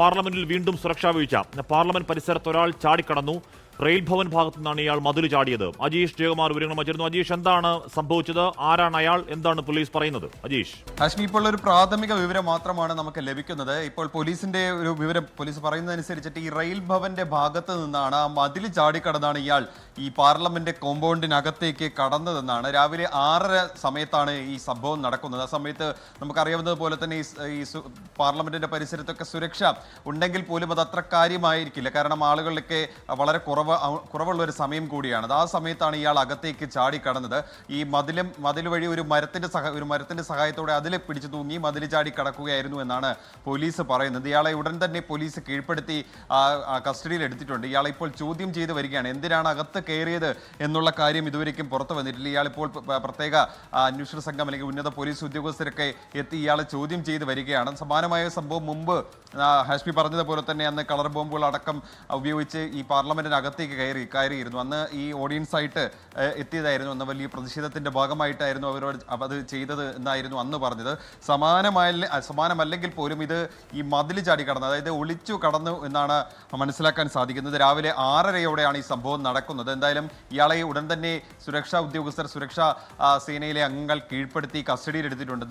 പാർലമെന്റിൽ വീണ്ടും സുരക്ഷാ വീഴ്ച. പാർലമെന്റ് പരിസരത്ത് ഒരാൾ ചാടിക്കടന്നു. റെയിൽ ഭവൻ ഭാഗത്തു നിന്നാണ് ഇയാൾ മതിൽ ചാടിയത്. അജീഷ് ജയകുമാർ വിവരങ്ങൾ വച്ചിരുന്നു. അജീഷ്, എന്താണ് സംഭവിച്ചത്? ആരാണ് അയാൾ? എന്താണ് പോലീസ് പറയുന്നത്? അജീഷ്. ഹാഷ്മി, ഇപ്പോൾ ഒരു പ്രാഥമിക വിവരം മാത്രമാണ് നമുക്ക് ലഭിക്കുന്നത്. ഇപ്പോൾ പോലീസിന്റെ ഒരു വിവരം, പോലീസ് പറയുന്നതനുസരിച്ചിട്ട് ഈ റെയിൽ ഭവന്റെ ഭാഗത്ത് നിന്നാണ് ആ മതിൽ ചാടിക്കടന്നാണ് ഇയാൾ ഈ പാർലമെന്റ് കോമ്പൗണ്ടിനകത്തേക്ക് കടന്നതെന്നാണ്. രാവിലെ 6:30 സമയത്താണ് ഈ സംഭവം നടക്കുന്നത്. ആ സമയത്ത് നമുക്കറിയാവുന്നത് പോലെ തന്നെ ഈ പാർലമെന്റിന്റെ പരിസരത്തൊക്കെ സുരക്ഷ ഉണ്ടെങ്കിൽ പോലും അത് അത്ര കാര്യമായിരിക്കില്ല. കാരണം ആളുകളിലൊക്കെ വളരെ കുറവുള്ള ഒരു സമയം കൂടിയാണ്. ആ സമയത്താണ് ഇയാൾ അകത്തേക്ക് ചാടിക്കടന്നത്. ഈ മതിൽ വഴി ഒരു മരത്തിന്റെ സഹായത്തോടെ അതിൽ പിടിച്ചു തൂങ്ങി മതിൽ ചാടി കടക്കുകയായിരുന്നു എന്നാണ് പോലീസ് പറയുന്നത്. ഇയാളെ ഉടൻ തന്നെ പോലീസ് കീഴ്പ്പെടുത്തി കസ്റ്റഡിയിൽ എടുത്തിട്ടുണ്ട്. ഇയാളെ ഇപ്പോൾ ചോദ്യം ചെയ്ത് വരികയാണ്. എന്തിനാണ് അകത്ത് കയറിയത് എന്നുള്ള കാര്യം ഇതുവരെയ്ക്കും പുറത്തു വന്നിട്ടില്ല. ഇയാളിപ്പോൾ പ്രത്യേക അന്വേഷണ സംഘം അല്ലെങ്കിൽ ഉന്നത പോലീസ് ഉദ്യോഗസ്ഥരൊക്കെ എത്തി ഇയാളെ ചോദ്യം ചെയ്ത് വരികയാണ്. സമാനമായ സംഭവം മുമ്പ് ഹാഷ്മി പറഞ്ഞതുപോലെ തന്നെ അന്ന് കളർ ബോംബുകൾ അടക്കം ഉപയോഗിച്ച് ഈ പാർലമെന്റിനകത്തേക്ക് കയറിയിരുന്നു. അന്ന് ഈ ഓഡിയൻസ് ആയിട്ട് എത്തിയതായിരുന്നു. അന്ന് വലിയ പ്രതിഷേധത്തിന്റെ ഭാഗമായിട്ടായിരുന്നു അവരോട് അത് ചെയ്തത് എന്നായിരുന്നു അന്ന് പറഞ്ഞത്. സമാനമല്ലെങ്കിൽ പോലും ഇത് ഈ മതിൽ ചാടി കടന്നു, അതായത് ഒളിച്ചു കടന്നു എന്നാണ് മനസ്സിലാക്കാൻ സാധിക്കുന്നത്. രാവിലെ 6:30യോടെയാണ് ഈ സംഭവം നടക്കുന്നത്. എന്തായാലും ഇയാളെ ഉടൻ തന്നെ സുരക്ഷാ ഉദ്യോഗസ്ഥർ, സുരക്ഷാ സേനയിലെ അംഗങ്ങൾ കീഴ്പ്പെടുത്തി കസ്റ്റഡിയിൽ എടുത്തിട്ടുണ്ട്.